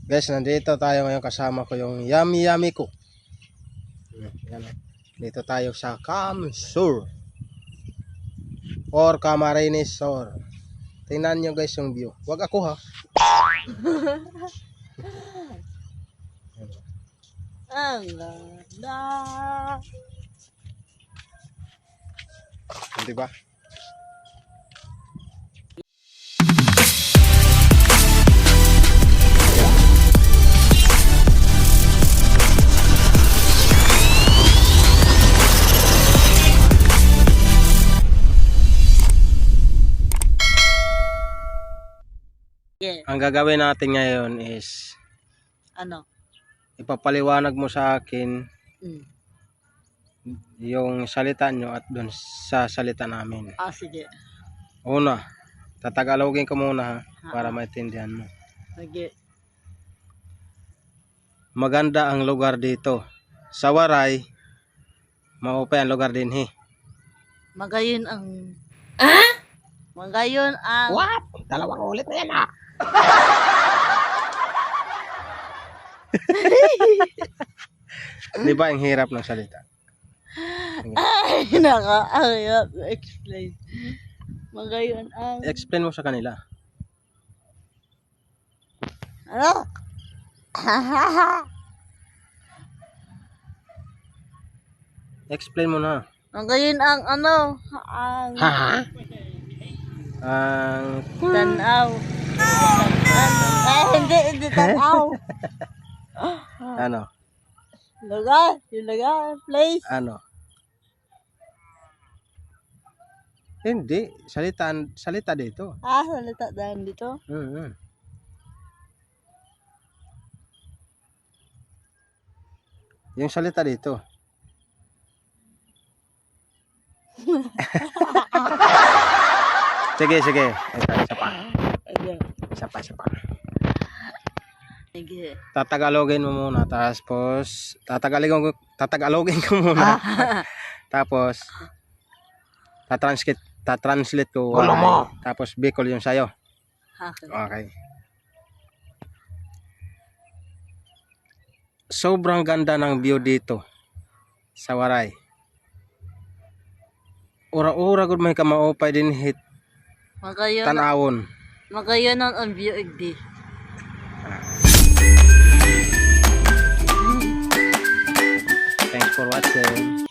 Guys, nandito tayo ngayon, kasama ko yung yummy ko. Yan. Dito tayo sa Camsur or Camarines Sur. Tingnan nyo guys yung view. Wag ako ha. Ang ganda. Diba? Yeah. Ang gagawin natin ngayon is Ano? ipapaliwanag mo sa akin Mm. yung salita nyo at dun sa salita namin. Sige. Una, tatagalogin ko muna ha, para maintindihan mo. Sige. Maganda ang lugar dito. Sa Waray, maupay ang lugar din he. Magayon ang... Magayon ang... What? Dalawang ulit na yan ha. Di ba ang hirap ng salita? Ay, nakakahirap explain. Magayon ang... Explain mo sa kanila. Ano? Explain mo na. Magayon ang ano? Ang... Ang Tanaw. Hindi tanaw. ano? Lugar. Yung lugar. Place. Ano? Hindi, salita dito. Salita dahil dito. Yung salita dito. Sige. Ito, isa pa. Okay. Isa pa. Sige. Tatagalogin mo muna, tapos tatagalogin ko muna. Tapos tatranslate ko. Tapos Bicol yung sayo. Okay. Okay. Sobrang ganda ng view dito sa Waray. Ura-ura gud may kamaupay din hit tanawon. Magayon ang view igdi. Thanks for watching.